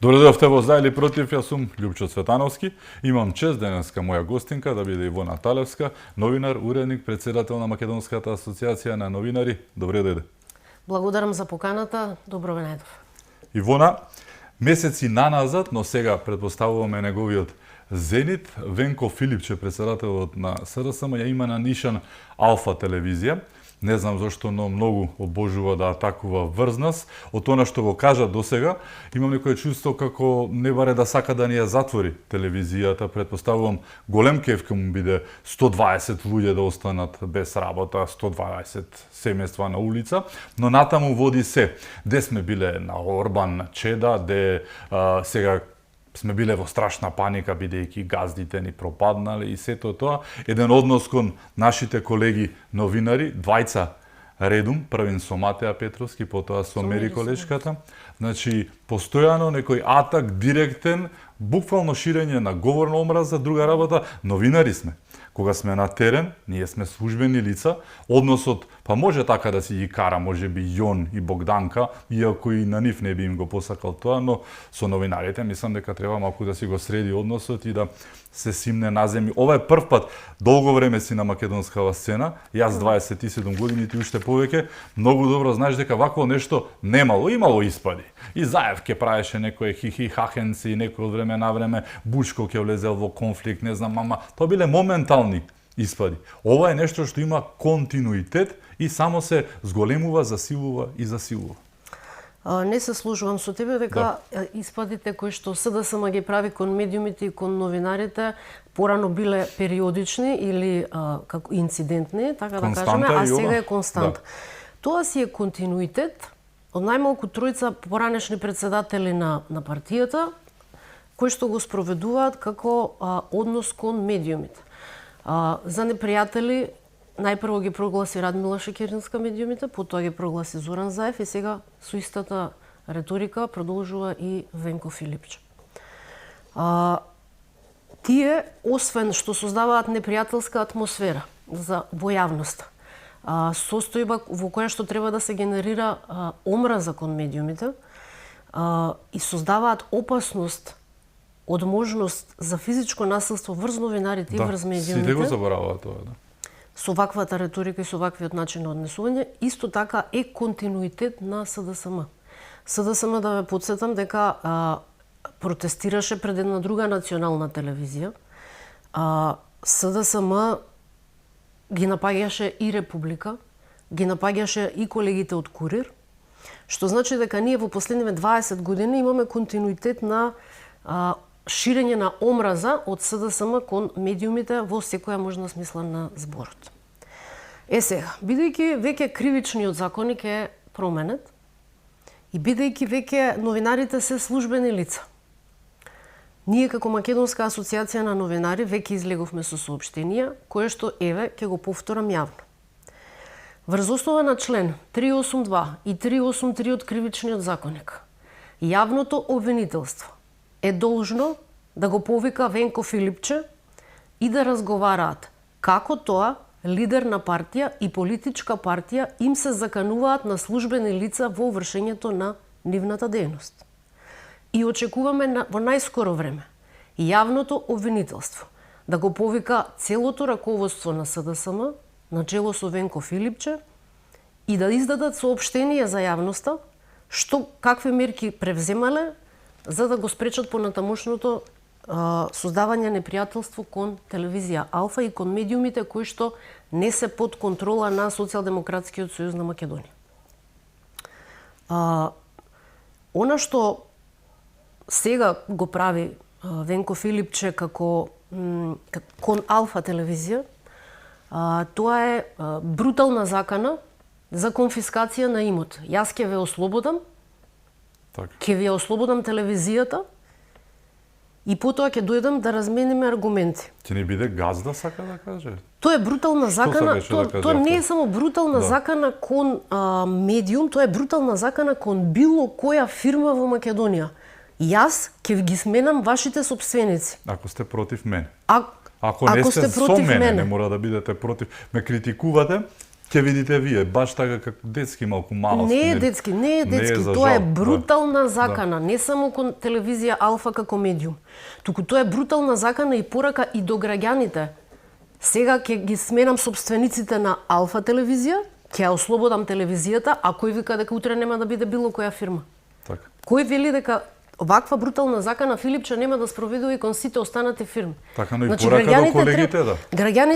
Добре дојдовте во За или против, јас сум Љупчо Цветановски. Имам чест денеска моја гостинка да биде Ивона Талевска, новинар, уредник, председател на Македонската асоциација на новинари. Добре дојде. Благодарам за поканата, добро ве најдов. Ивона, месеци наназад, но сега претпоставуваме неговиот зенит, Венко Филипче, председателот на СДСМ, ја има на нишан Алфа телевизија. Не знам зашто, но многу обожува да атакува врз нас. Од она што го кажа досега, имам некое чувство како не баре да сака да ни ја затвори телевизијата. Предпоставувам голем кеф ќе му биде 120 луѓе да останат без работа, 120 семејства на улица, но натаму води се. Де сме биле на Орбан, на Чеда, де сега сме биле во страшна паника, бидејќи газдите ни пропаднале и сето тоа. Еден однос кон нашите колеги новинари, двајца редум, првин со Матеа Петровски, потоа со Мери колешката. Значи, постојано некој атак, директен, буквално ширење на говорна омраза, друга работа, новинари сме. Кога сме на терен, ние сме службени лица, односот, па може така да си ги кара, може би Јон и Богданка, иако и на нив не би им го посакал тоа, но со новинарите мислам дека треба малку да си го среди односот и да се симне на земји. Ова е прв пат, долго време си на македонскава сцена, јас 27 години, ти уште повеќе, многу добро знаеш дека вакво нешто немало, имало испади. И Заев ке правеше некој хихи хахенци, некој од време на време, Бучко ке влезел во конфликт, не знам, мама, тоа биле моментални испади. Ова е нешто што има континуитет и само се зголемува, засилува и засилува. Не се служувам со тебе дека испадите кои што СДСМ ги прави кон медиумите и кон новинарите порано биле периодични или како инцидентни, така да кажеме, а сега е констант. Тоа си е континуитет од најмалку тројца поранешни председатели на партијата кои што го спроведуваат како однос кон медиумите. За непријатели најпрво ги прогласи Радмила Шекеринска медиумите, потоа ги прогласи Зоран Заев и сега со истата реторика продолжува и Венко Филипче. Тие, освен што создаваат непријателска атмосфера во јавноста, состојба во која што треба да се генерира омраза кон медиумите и создаваат опасност од можност за физичко насилство врз новинарите и врз медиумите. Сите го забораваат тоа, да. Со ваквата реторика и со ваквиот начин на однесување, исто така е континуитет на СДСМ. СДСМ, да ве потсетам, дека протестираше пред една друга национална телевизија. СДСМ ги напаѓаше и Република, ги напаѓаше и колегите од Курир, што значи дека ние во последниве 20 години имаме континуитет на ширење на омраза од СДСМ кон медиумите во секоја можна смисла на зборот. Сега, бидејќи веќе кривичниот законник е променет и бидејќи веќе новинарите се службени лица, ние како Македонска асоциација на новинари веќе излеговме со соопштенија, кое што еве ќе го повторам јавно. Врз основа на член 382 и 383 од кривичниот законник, јавното обвинителство е должно да го повика Венко Филипче и да разговараат како тоа лидер на партија и политичка партија им се закануваат на службени лица во вршењето на нивната дејност. И очекуваме во најскоро време јавното обвинителство да го повика целото раководство на СДСМ на чело со Венко Филипче и да издадат соопштение за јавноста какви мерки превземале за да го спречат понатамошното создавање непријателство кон телевизија Алфа и кон медиумите кои што не се под контрола на Социјалдемократскиот сојуз на Македонија. Она што сега го прави Венко Филипче како кон Алфа телевизија, тоа е брутална закана за конфискација на имот. Јас ќе ве ослободам, ќе ви ја ослободам телевизијата и потоа ќе дојдам да размениме аргументи. Ќе не биде газда, сака да каже? Тоа е брутална закана, тоа не е само брутална закана кон медиум, тоа е брутална закана кон било која фирма во Македонија. Јас ќе ги сменам вашите сопственици. Ако сте против мене. Ако не сте сте со мене, не мора да бидете против. Ме критикувате, ќе видите вие, баш така како детски малку малски. Не е детски, за тоа е жал, брутална закана, не само кон телевизија Алфа како медиум, туку тоа е брутална закана и порака и до граѓаните. Сега ќе ги сменам собствениците на Алфа телевизија, ќе ја ослободам телевизијата, а кој вика дека утре нема да биде било која фирма? Така. Кој вели дека ваква брутална закана Филипче нема да спроведува и кон сите останати фирми? Така, но и порака до колегите, да.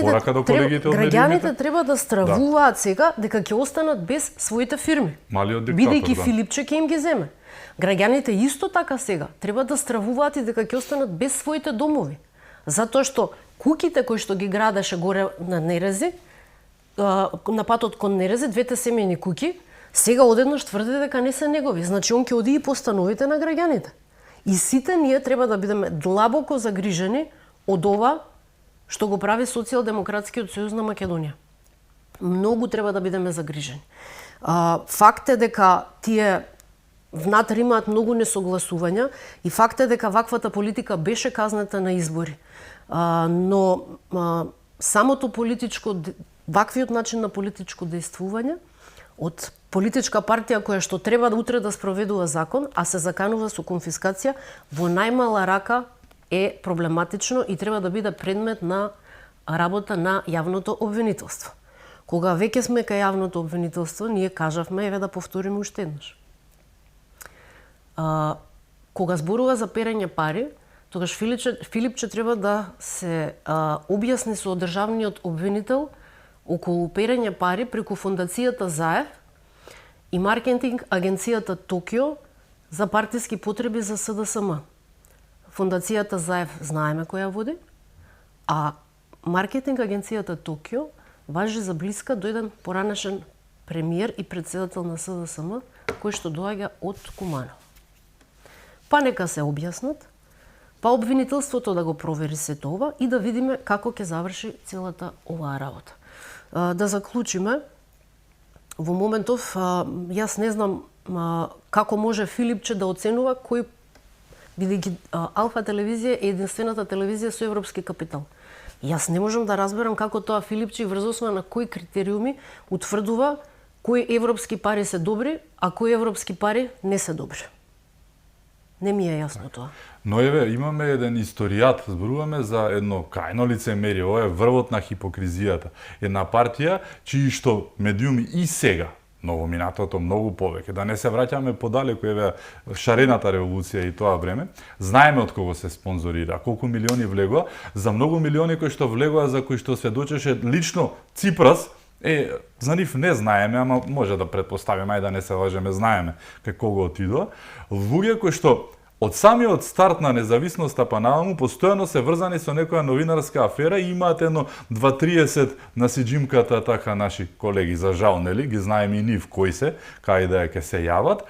Порака до колегите од Граѓаните медиумите. треба да стравуваат сега дека ќе останат без своите фирми. Малиот диктатор, Бидејќи да. Филипче ќе им ги земе. Граѓаните исто така сега треба да стравуваат и дека ќе останат без своите домови. Затоа што куќите кои што ги градеше горе на Нерези, на патот кон Нерези, двете семејни куќи, сега одеднаш тврди дека не се негови. Значи он ќе оди и по становите на граѓаните. И сите ние треба да бидеме длабоко загрижени од ова што го прави Социјалдемократскиот сојуз на Македонија. Многу треба да бидеме загрижени. Факт е дека тие внатре имаат многу несогласувања и факт е дека ваквата политика беше казната на избори. Но самото политичко, ваквиот начин на политичко дејствување од политичка партија која што треба да утре да спроведува закон, а се заканува со конфискација, во најмала рака е проблематично и треба да биде предмет на работа на јавното обвинителство. Кога веќе сме кај јавното обвинителство, ние кажавме, еве да повториме уште еднаш. Кога зборува за перење пари, тогаш Филипче треба да се објасни со државниот обвинител околу перење пари преку фондацијата ЗАЕВ и маркетинг агенцијата Токио за партиски потреби за СДСМ. Фондацијата ЗАЕВ знаеме која води, а маркетинг агенцијата Токио важи за блиска до еден поранешен премиер и председател на СДСМ кој што доаѓа од Куманово. Па нека се објаснат, па обвинителството да го провери сето ова и да видиме како ќе заврши целата оваа работа. Да заклучиме, во моментов јас не знам како може Филипче да оценува кој, бидејќи Алфа телевизија е единствената телевизија со европски капитал. Јас не можам да разберам како тоа Филипче врз основа на кои критериуми утврдува кои европски пари се добри, а кои европски пари не се добри. Не ми е јасно тоа. Но еве, имаме еден историјат, зборуваме за едно крајно лицемерие, ова е врвот на хипокризијата. Една партија чии што медиуми и сега, но во минатото многу повеќе, да не се враќаме подалеку, еве шарената револуција и тоа време, знаеме од кого се спонзорира, колку милиони влегоа, за многу милиони кои што влегоа, за кои што сведочеше лично Ципрас, за нив не знаеме, ама може да претпоставиме, ајде да не се лажеме, знаеме кај кого отидоа. Луѓе кои што од самиот старт на независноста па наваму постојано се врзани со некоја новинарска афера и имаат едно 2-30 на сиџимката така наши колеги, за жал, нели, ги знаеме и нив кои се, кај да ќе се јават.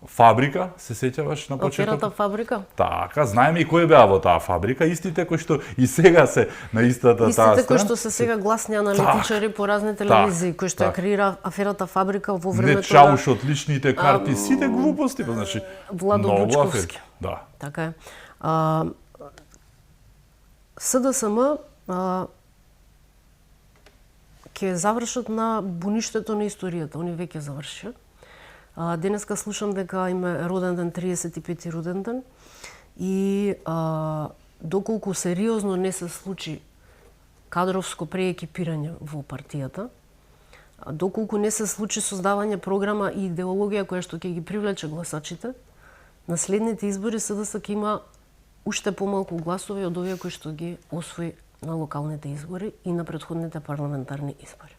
Фабрика, се сеќаваш на почеток? Аферата Фабрика? Така, знаеме и кој беа во таа фабрика, истите кои што и сега се на истата таа страна. Истите кои што се сега гласни аналитичари по разни телевизии, кои што ја креира аферата Фабрика во времето на... Не чаушот, личните карти, сите глупости, значи... Владо Бучковски. Да. Така е. СДСМ ќе завршат на буништето на историјата, они веќе завршија. Денеска слушам дека им е роден ден, 35-ти роден ден и доколку сериозно не се случи кадровско преекипирање во партијата, доколку не се случи создавање програма и идеологија која што ќе ги привлече гласачите, на следните избори СДС ќе има уште помалку гласови од овие кои што ги освои на локалните избори и на претходните парламентарни избори.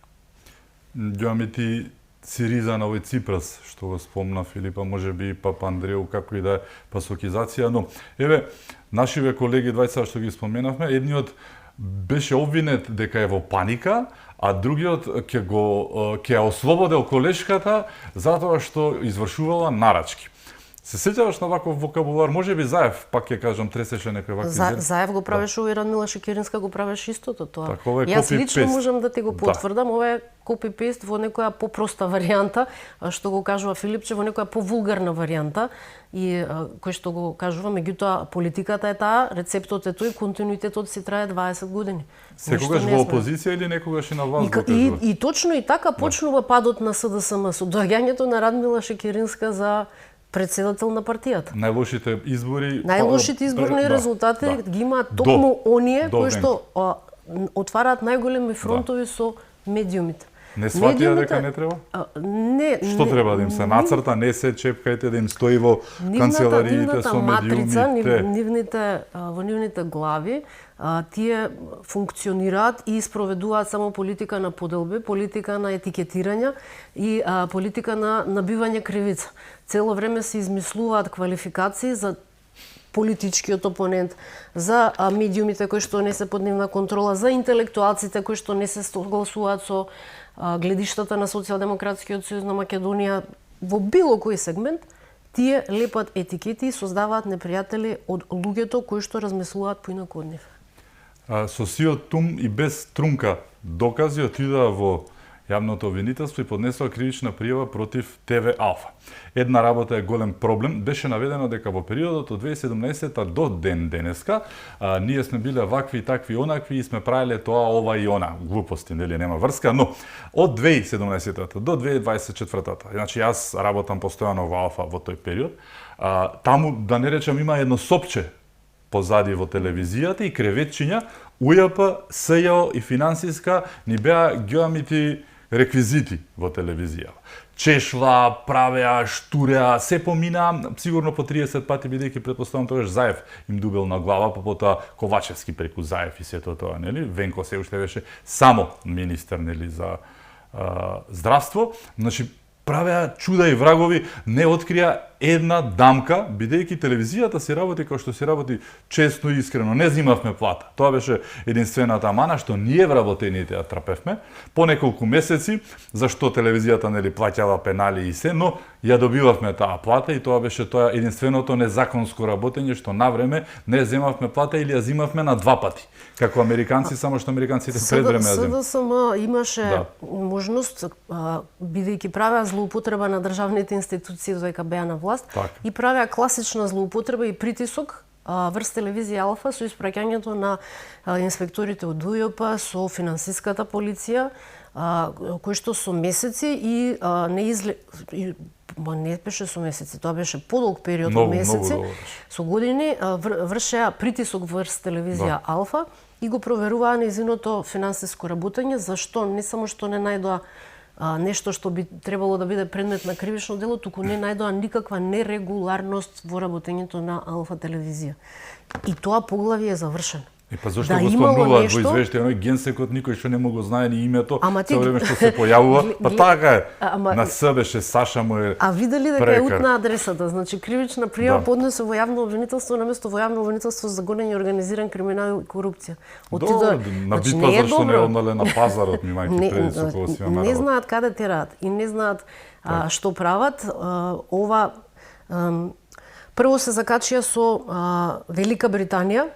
Ѓоами ти Сириза на овој Ципрас, што го спомна Филипа, може би и Папа Андреу, како и да е пасокизација, но еве, нашиве колеги двајца што ги споменавме, едниот беше обвинет дека е во паника, а другиот ќе ослободел колешката затоа што извршувала нарачки. Се сеќаваш на ваков вокабулар? Можеби Заев, пак ќе кажам, тресеше некој вакви изрази. Заев го правеше, овој Радмила Шекеринска го правеше истото тоа. Так, ова е Јас лично copy-paste. можам да ти го потврдам, ова е копи-пейст во некоја попроста варијанта, што го кажува Филипче, во некоја повулгарна варијанта и кој што го кажува, меѓутоа политиката е таа, рецептот е тој, континуитетот си трае 20 години. Секогаш во опозиција или некогаш и на власт го кажува? И точно и така почнува падот на СДСМ со доаѓањето на Радмила Шекеринска за председател на партијата. Најлошите избори... Најлошите изборни резултати ги имаат токму оние кои што отвараат најголеми фронтови со медиумите. Не сватија дека не треба? Не. Што треба да им се нацрта, не се чепкајте да им стои во канцелариите со медиумите. Матрица, во нивните глави, тие функционираат и спроведуваат само политика на поделби, политика на етикетирање и политика на набивање кривица. Цело време се измислуваат квалификации за политичкиот опонент, за медиумите кои што не се под нивна контрола, за интелектуалците кои што не се согласуваат со гледиштата на Социјалдемократскиот сојуз на Македонија во било кој сегмент, тие лепат етикети и создаваат непријатели од луѓето кои што размислуваат поинаку од нив. Со сиот тум и без трунка докази отидоа во јавното обвинителство и поднесоа кривична пријава против ТВ Алфа. Една работа е голем проблем. Беше наведено дека во периодот од 2017 до ден денеска ние сме биле вакви, такви, онакви и сме правеле тоа, ова и она. Глупости, нели, нема врска, но од 2017 до 2024, значи јас работам постојано во Алфа во тој период, таму, да не речам, има едно сопче позади во телевизијата и креветчиња, УЈП, СЈО и финансиска ни беа геометри реквизити во телевизија. Чешва, правеа, штуреа, се помина, сигурно по 30 пати, бидејќи претпоставам тогаш Заев им дубел на глава, па потоа Ковачевски преку Заев и сето тоа, нели? Венко се уште беше само министер, нели, за здравство. Значи, правеа чуда и врагови, не открија една дамка, бидејќи телевизијата се работи како што се работи честно и искрено. Не зимавме плата. Тоа беше единствената мана што ние вработените ја трпевме по неколку месеци, зашто телевизијата нели плаќала пенали и се, но ја добивавме таа плата и тоа беше тоа единственото незаконско работење што навреме не земавме плата или ја зимавме на два пати. Како американци, само што американците предвреме ја земавме. СДСМ имаше можност, бидејќи правеа злоупотреба на државните институции додека беа на власт, и правеа класична злоупотреба и притисок врз телевизија Алфа со испраќањето на инспекторите од УЈП, со финансиската полиција, кои што со месеци и не беше со месеци, тоа беше подолг период од месеци, со години вршеа притисок врз телевизија Алфа и го проверуваа нејзиното финансиско работење, зашто не само што не најдоа нешто што би требало да биде предмет на кривично дело, туку не најдоа никаква нерегуларност во работењето на Алфа телевизија. И тоа поглавје е завршено. И па зашто го спомнуваат во извештајот, генсекот никој што не му го знае ни името, цело време што се појавува, па така е. На С беше Саша му е. А видели дека е утна адресата, значи кривична пријава поднесе во јавно обвинителство наместо во јавно обвинителство за гонење организиран криминал и корупција. Отидоа на битва зашто не однале на пазарот, ми мајки преди со кого си не знаат каде терат и не знаат што прават. Ова прво се закачија со Велика Британија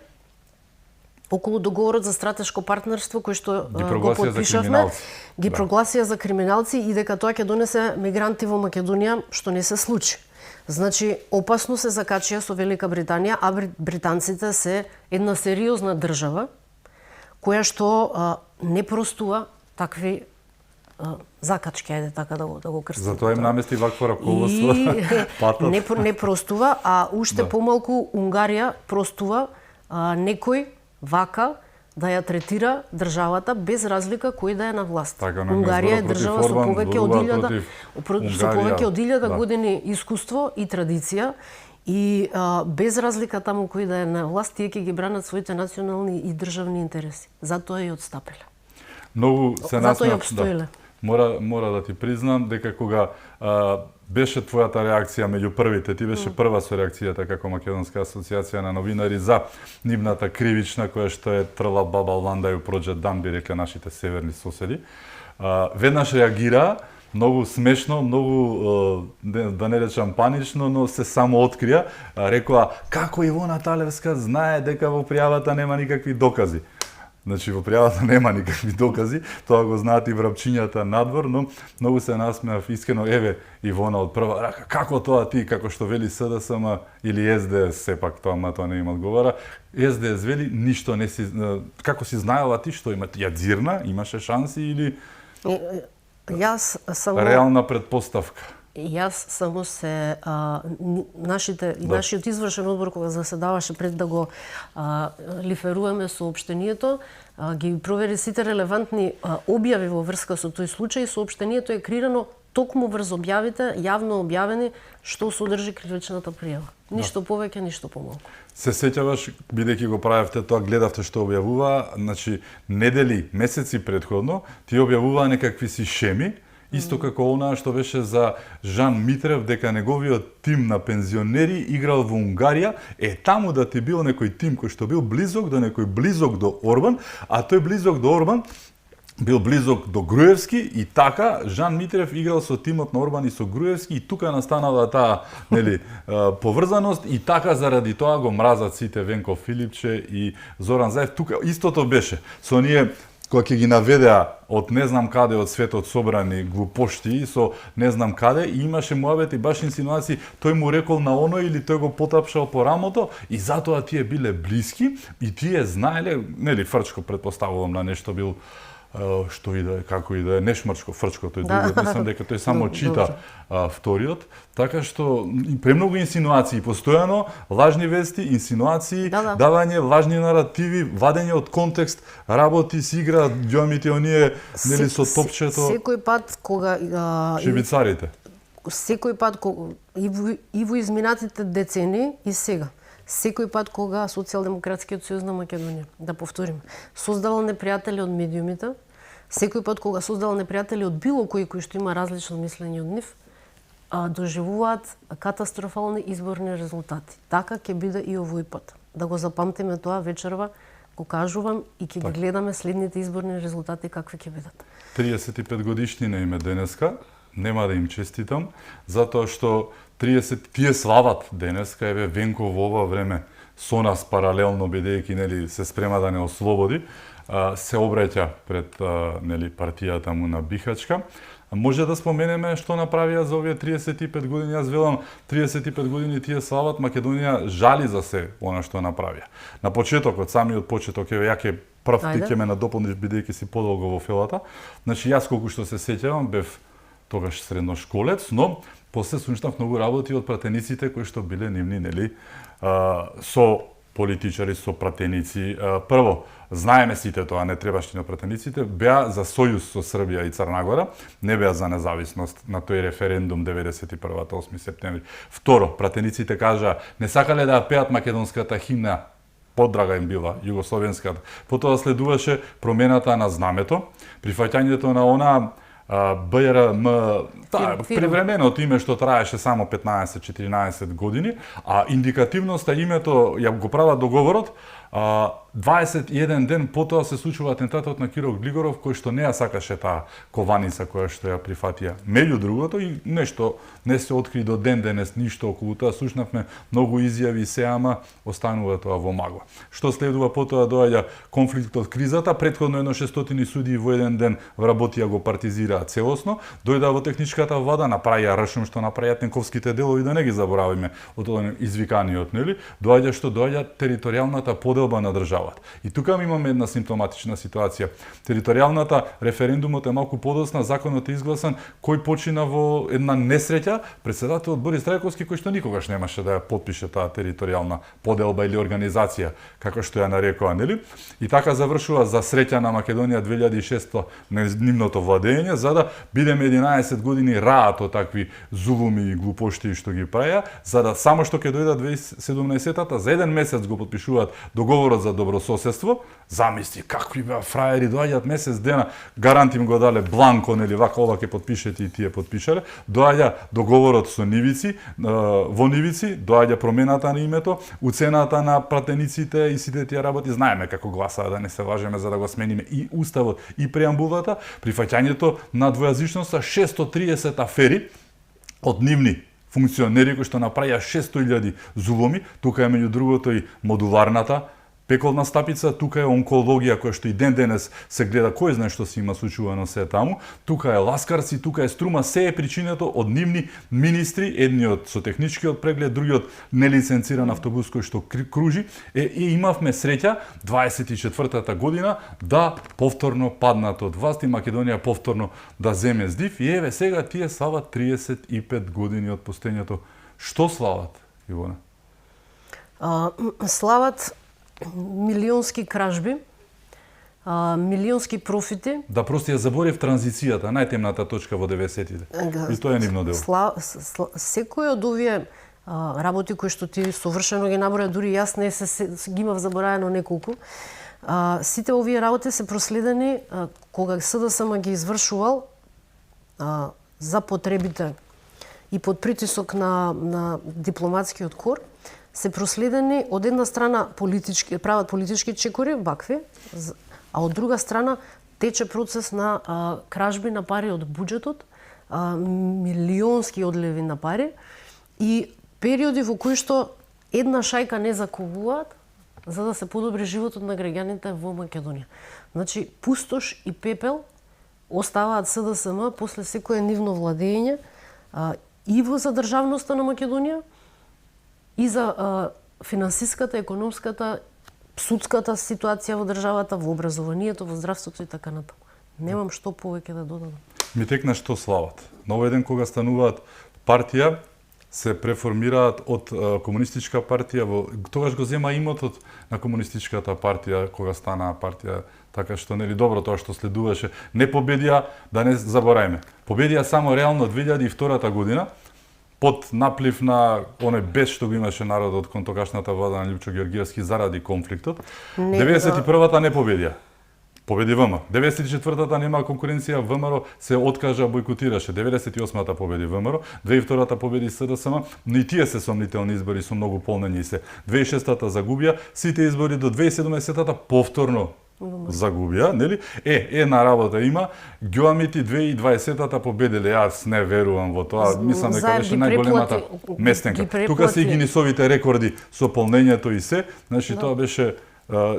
околу договорот за стратешко партнерство кој што го потпишавме, ги прогласија за криминалци и дека тоа ќе донесе мигранти во Македонија, што не се случи. Значи, опасно се закачија со Велика Британија, а британците се една сериозна држава која што не простува такви закачки, ајде така да го крстим. Затоа им намести вакво раководство. Не простува, а уште помалку Унгарија простува некој вака да ја третира државата без разлика кој да е на власт. Унгарија е држава со повеќе од 1000 години искуство и традиција и без разлика таму кој да е на власт, тие ќе ги бранат своите национални и државни интереси. Затоа и отстапиле. Многу се насмеав. Мора да ти признам дека кога беше твојата реакција меѓу првите, ти беше прва со реакцијата како Македонска асоциација на новинари за нивната кривична која што е трла баба Ланда и проđe дан, би рекле нашите северни соседи. Веднаш реагира многу смешно, многу да не речам панично, но се само открија, рекоа како Ивона Талевска знае дека во пријавата нема никакви докази. Значи во пријавата нема никакви докази, тоа го знаат и врапчињата надвор, но многу се насмеав искрено, еве Ивона од прва рака, како тоа ти, како што вели СДСМ или СДС, сепак тоа не им одговара, СДС вели ништо не си, како си знаела ти што има, ја дзирна, имаше шанси или Јас само реална предпоставка? Јас само се нашиот извршен одбор кога заседаваше пред да го лиферуваме соопштението, ги провери сите релевантни објави во врска со тој случај. Соопштението е креирано токму врз објавите, јавно објавени, што содржи кривичната пријава. Ништо повеќе, ништо помалку. Се сеќаваш, бидејќи го правевте тоа, гледавте што објавува, значи недели, месеци предходно, ти објавуваа некакви си шеми, исто како онаа што беше за Жан Митрев, дека неговиот тим на пензионери играл во Унгарија, таму да ти бил некој тим кој што бил близок до некој близок до Орбан, а тој близок до Орбан бил близок до Груевски и така Жан Митрев играл со тимот на Орбан и со Груевски и тука настанала таа, нели, поврзаност и така заради тоа го мразат сите Венко Филипче и Зоран Заев. Тука истото беше со ние кога ќе ги наведеа од не знам каде од светот собрани глупошти со не знам каде и имаше муабет и баш инсинуации, тој му рекол на оној или тој го потапшал по рамото и затоа тие биле блиски и тие знаеле, нели Фрчко предпоставувам на нешто бил што и да е, како и да е, не Шмрчко, Фрчко, тој другиот, мислам дека тој само чита вториот, така што премногу инсинуации, постојано лажни вести, инсинуации, давање лажни наративи, вадење од контекст, работи си игра ѓомите оние, нели со топчето. Секој пат кога шибицарите. Секој пат кога и во изминатите децени и сега. Секој пат кога Социјалдемократскиот сојуз на Македонија, да повторим, создавал непријатели од медиумите, секој пат кога создавал непријатели од било кој што има различно мислење од нив, доживуваат катастрофални изборни резултати. Така ќе биде и овој пат. Да го запамтиме тоа вечерва, го кажувам и ќе ги гледаме следните изборни резултати какви ќе бидат. 35 годишнина име денеска, нема да им честитам, затоа што 30 тие слават денеска, еве Венко во ова време со нас паралелно бидејќи нели се спрема да не ослободи, се обраќа пред нели партијата му на Бихачка. Може да споменеме што направија за овие 35 години. Јас велам 35 години тие слават, Македонија жали за се она што направија. На почетокот, самиот почеток, еве ја ќе прв ти ќе ме надополниш бидејќи си подолго во фелата. Значи јас колку што се сеќавам бев тогаш средношколец, но после слушнав многу работи од пратениците кои што биле нивни, нели, со политичари, со пратеници. Прво, знаеме сите тоа, не требаше на пратениците, беа за сојуз со Србија и Црна не беа за независност на тој референдум 91-та 8 септември. Второ, пратениците кажаа, не сакале да пеат македонската химна, подрага им била југословенската. Потоа следуваше промената на знамето, прифаќањето на она БРМ, привременото име што траеше само 15-14 години, а индикативноста името ја го прават договорот, 21 ден потоа се случува атентатот на Киро Глигоров, кој што не ја сакаше таа кованица која што ја прифатија. Меѓу другото и нешто не се откри до ден денес ништо околу тоа, слушнавме многу изјави се, ама останува тоа во магла. Што следува потоа доаѓа конфликтот, кризата, претходно 600 судии во еден ден вработија го партизираа целосно, дојдаа во техничката влада, направија ршум што направија тенковските делови, да не ги заборавиме од тоа извиканиот, нели? Доаѓа што доаѓа територијалната поделба на државата. И тука имаме една симптоматична ситуација. Територијалната, референдумот е малку подоцна, законот е изгласан, кој почина во една несреќа, председателот Борис Трајковски, кој што никогаш немаше да ја подпише таа територијална поделба или организација, како што ја нарекоа, нели? И така завршува за среќа на Македонија 2600 нивното владење, за да бидеме 11 години раат од такви зулуми и глупошти што ги праја, за да само што ќе дојдат 2017-та, за еден месец го подпишуваат договор договорот за добрососедство, замисли какви беа фраери, доаѓаат месец дена, гарант им го дале бланко, нели, вака ова ќе подпишете и тие подпишале, доаѓа договорот со нивици, во нивици, доаѓа промената на името, уцената на пратениците и сите тие работи, знаеме како гласаа, да не се важеме за да го смениме и уставот и преамбулата, прифаќањето на двојазичноста, 630 афери од нивни функционери кои што направија 600.000 зулуми, тука е меѓу другото и модуларната пеколна стапица, тука е онкологија која што и ден денес се гледа, кој знае што се има случувано се таму, тука е ласкарци, тука е струма, се е причинето од нивни министри, едниот со техничкиот преглед, другиот нелиценциран автобус кој што кружи, и имавме среќа 24-та година да повторно паднат од власт и Македонија повторно да земе здив, и еве сега тие слават 35 години од постоењето. Што слават, Ивона? Слават милионски кражби, милионски профити. Да, просто ја заборев транзицијата, најтемната точка во 90-тите. И тоа е нивно дело. Секој од овие работи кои што ти совршено ги наброја, дури јас не ги имав забораено неколку, сите овие работи се проследени кога СДСМ ги извршувал за потребите и под притисок на дипломатскиот кор, се проследени од една страна прават политички чекори, вакви, а од друга страна тече процес на кражби на пари од буџетот, милионски одливи на пари и периоди во кои што една шајка не закувуваат за да се подобри животот на граѓаните во Македонија. Значи, пустош и пепел оставаат СДСМ после секое нивно владење и за државноста на Македонија, и за финансиската, економската, судската ситуација во државата, во образованието, во здравството и така натаму. Немам што повеќе да додадам. Ми текна што слават. На овој ден кога стануваат партија, се преформираат од комунистичка партија, тогаш го зема имотот на комунистичката партија кога станаа партија, така што нели добро тоа што следуваше. Не победија, да не заборајме. Победија само реално 2002 година, под наплив на оној бес што го имаше народот кон тогашната влада на Лјупчо Ѓорѓиевски заради конфликтот. 91-та не победија. Победи ВМРО. 94-та нема конкуренција, ВМРО се откажа, бойкотираше. 98-та победи ВМРО, 2002-та победи СДСМ, но и тие се сомнителни избори со многу полнењи се. 2006-та загубија, сите избори до 2017-та повторно загубија, нели? Една работа има, Ѓоамити 2020-та победиле, јас не верувам во тоа, мислам дека беше најголемата местенка. Тука се и Гинисовите рекорди со полнењето и се, значи тоа беше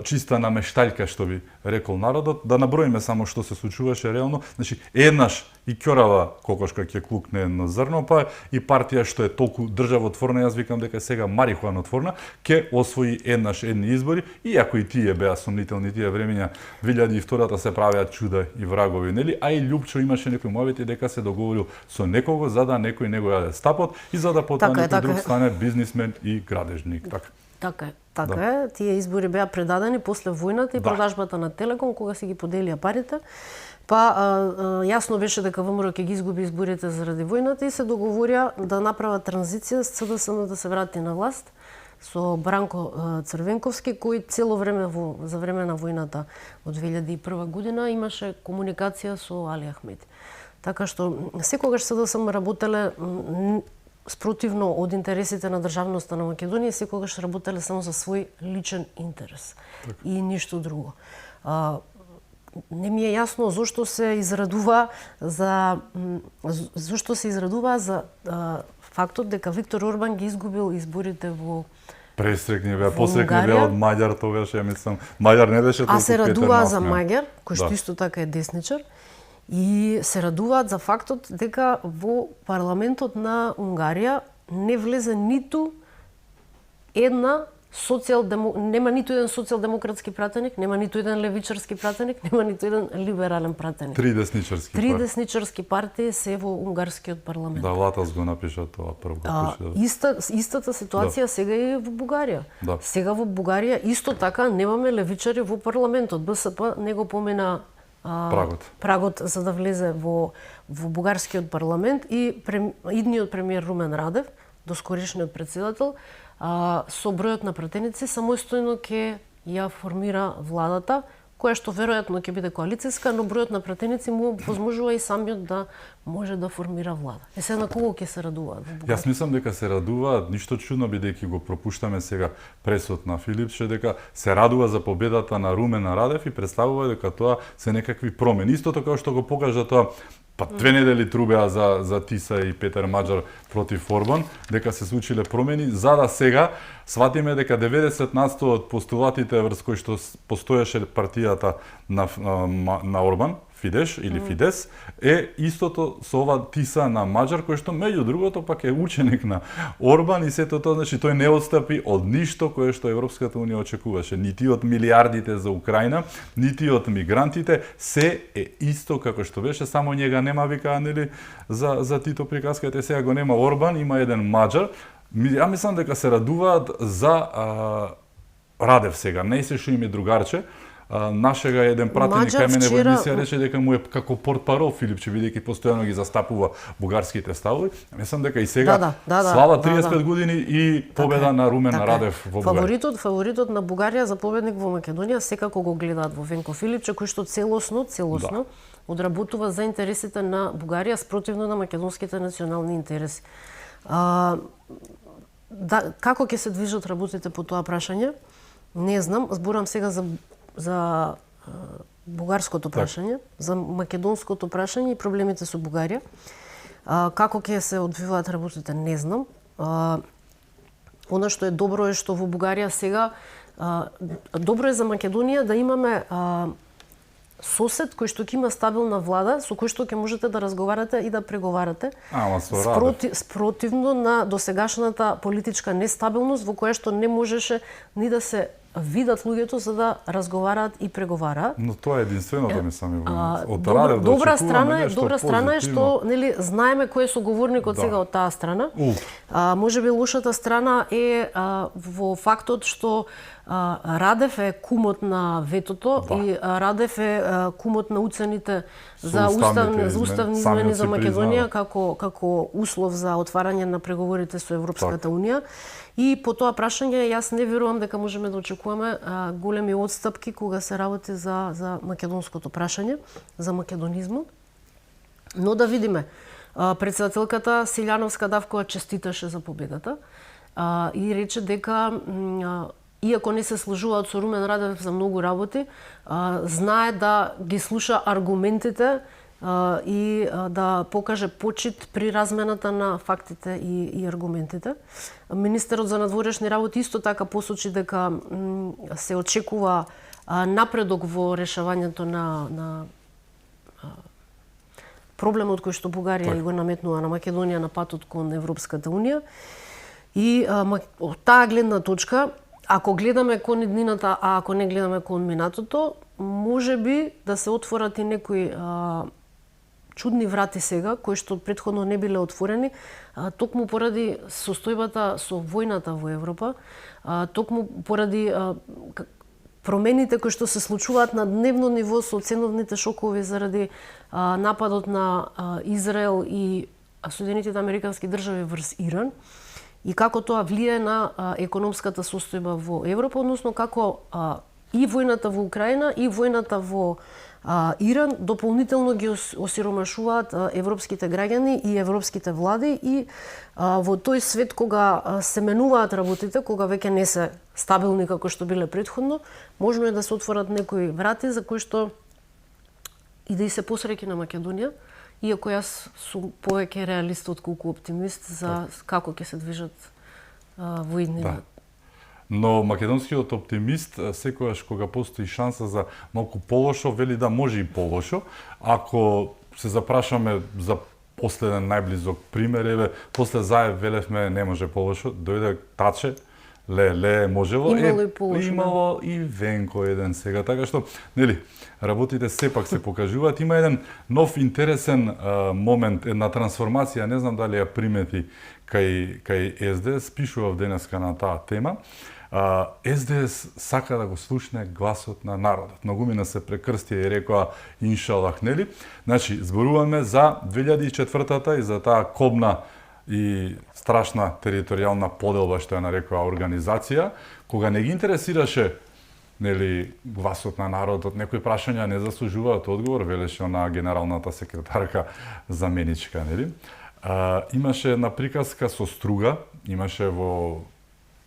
чиста намештаljка, што би рекол народот. Да наброиме само што се случуваше реално. Значи, еднаш и ќорава кокошка ќе клукне едно зрно, па и партија што е толку државотворна, јас викам дека сега марихуанотворна, ќе освои еднаш едни избори, иако и тие беа сомнителни тие времења, 2002-та се правеа чуда и врагови, нели? А и Лјупчо имаше некои мовети дека се договорил со некого за да некој не го јаде стапот и за да потоа некој друг стане бизнисмен и градежник. Така е, тие избори беа предадени после војната и продажбата на Телеком, кога се ги поделија парите. Па јасно беше дека ВМРО ќе ги изгуби изборите заради војната и се договорија да направат транзиција, СДСМ да се врати на власт со Бранко Црвенковски, кој цело време за време на војната од 2001 година имаше комуникација со Али Ахмеди. Така што секогаш СДСМ работеле спротивно од интересите на државноста на Македонија, секогаш работеле само за свој личен интерес и ништо друго. Не ми е јасно зошто се израдува за фактот дека Виктор Орбан ги изгубил изборите во Пресрекни беа, посрекни беа од Маѓар тогаш, ја мислам. Маѓар не беше толку Петер. А се радува за Маѓар, кој што исто така е десничар, и се радуваат за фактот дека во парламентот на Унгарија не влезе ниту една нема ниту еден социјалдемократски пратеник, нема ниту еден левичарски пратеник, нема ниту еден либерален пратеник. Три десничарски партии се во унгарскиот парламент. Да, Латас го напиша тоа прво. Истата ситуација сега е во Бугарија. Сега во Бугарија исто така немаме левичари во парламентот. БСП не го помена прагот за да влезе во бугарскиот парламент и идниот премиер Румен Радев, доскорешниот претседател, со бројот на пратеници самостојно ќе ја формира владата, која што веројатно ќе биде коалицијска, но бројот на пратеници му возможува и самиот да може да формира влада. Сега на кого ќе се радуваат во Бугарија? Јас мислам дека се радуваат, ништо чудно бидејќи го пропуштаме сега пресот на Филипче, дека се радува за победата на Румен Радев и представува дека тоа се некакви промени. Истото како што го покажа тоа, па 2 недели трубеа за Тиса и Петер Маџар против Орбан, дека се случиле промени, за да сега сватиме дека 90% од постулатите врз кои што постоеше партијата на Орбан, Фидеш или Фидес, е истото со ова Тиса на Маџар, кој што меѓу другото пак е ученик на Орбан и сето тоа, значи тој не отстапи од ништо кое што Европската унија очекуваше, нити од милиардите за Украина, нити од мигрантите, се е исто како што беше, само njega нема, викаа, нели, за Тито приказката, сега го нема Орбан, има еден Маџар. Ја мислам дека се радуваат за Радев сега, не се што им е другарче. Нашега еден пратеник кај мене во емисија рече дека му е како портпарол Филипче, бидејќи постојано ги застапува бугарските ставови. Мислам дека и сега слава 35 години и победа на Румен Радев во Бугарија. Фаворитот на Бугарија за победник во Македонија секако го гледаат во Венко Филипче, кој што целосно одработува за интересите на Бугарија спротивно на македонските национални интереси. Како ќе се движат работите по тоа прашање? Не знам, зборам сега за бугарското прашање, за македонското прашање и проблемите со Бугарија. Како ќе се одвиваат работите, не знам. Она што е добро е што во Бугарија сега, добро е за Македонија да имаме сосед кој што ќе има стабилна влада, со кој што ќе можете да разговарате и да преговарате. Спротивно на досегашната политичка нестабилност во која што не можеше ни да се видат луѓето за да разговараат и преговараат. Но тоа е единственото, мислам, од Радев да добра страна е што, нели, знаеме кој е соговорникот сега од таа страна. Можеби лошата страна е во фактот што Радев е кумот на ветото и Радев е кумот на уцените за уставни измени за Македонија како услов за отварање на преговорите со Европската унија. И по тоа прашање јас не верувам дека можеме да очекуваме големи отстапки кога се работи за македонското прашање, за македонизмот. Но да видиме. Претседателката Силјановска Давкова честиташе за победата и рече дека иако не се сложуваат со Румен Радев за многу работи, знае да ги слуша аргументите и да покаже почит при размената на фактите и аргументите. Министерот за надворешни работи исто така посочи дека се очекува напредок во решавањето на проблемот кој што Бугарија го наметнува на Македонија на патот кон Европската унија. И од таа гледна точка, ако гледаме кон иднината, а ако не гледаме кон минатото, можеби да се отворат и некои чудни врати сега, кои што претходно не биле отворени, токму поради состојбата со војната во Европа, токму поради промените кои што се случуваат на дневно ниво со ценовните шокови заради нападот на Израел и Соединетите Американски држави врз Иран, и како тоа влие на економската состојба во Европа, односно како и војната во Украина и војната во Иран дополнително ги осиромашуваат европските граѓани и европските влади, и во тој свет кога се менуваат работите, кога веќе не се стабилни како што биле претходно, можно е да се отворат некои врати за кои што и да и се посреќи на Македонија, иако јас сум повеќе реалист отколку оптимист за како ќе се движат во иднината. Но македонскиот оптимист секогаш кога постои шанса за малку полошо, вели да може и полошо. Ако се запрашаме за последен најблизок пример, еве после Заев велевме не може полошо, дојде Таче, ле можело, имало и Венко еден сега, така што нели работите сепак се покажуваат. Има еден нов интересен момент, една трансформација, не знам дали ја примети кај СДС, пишував денеска на таа тема. СДС сака да го слушне гласот на народот. Многумина се прекрстија и рекоа иншалах, нели? Значи, зборуваме за 2004-та и за таа кобна и страшна територијална поделба што ја нарекоа организација, кога не ги интересираше нели гласот на народот, некои прашања не заслужуваат одговор, велеше на генералната секретарка заменичка, нели? Имаше една приказка со Струга, имаше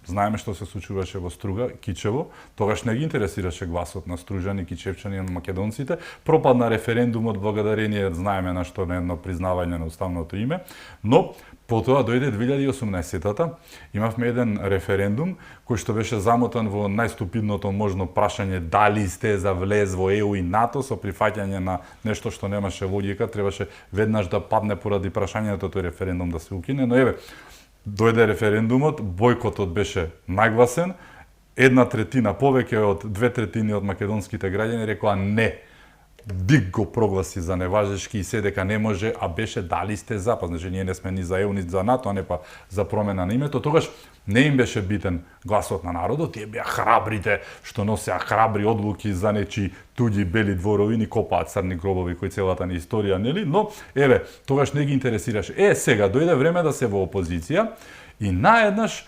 знаеме што се случуваше во Струга, Кичево, тогаш не ги интересираше гласот на стружани, кичевчани, на македонците. Пропадна референдумот благодарение, знаеме на што, на едно признавање на уставното име, но потоа дојде 2018-та, имавме еден референдум кој што беше замотан во најступидното можно прашање дали сте за влез во ЕУ и НАТО со прифаќање на нешто што немаше логика, требаше веднаш да падне поради прашањето тој референдум да се укине, но еве, дојде референдумот, бојкотот беше најгласен, 1/3 повеќе од 2/3 од македонските граѓани рекоа не. ДИК го прогласи за неважешки и се дека не може, а беше дали сте за, па значи ние не сме ни за ЕУ, ни за НАТО, а не па за промена на името. Тогаш не им беше битен гласот на народот, тие беа храбрите што носеа храбри одлуки за нечи туѓи бели дворови, ни копаат црни гробови кои целата ни историја, нели? Но еве, тогаш не ги интересираше. Сега дојде време да се во опозиција и наеднаш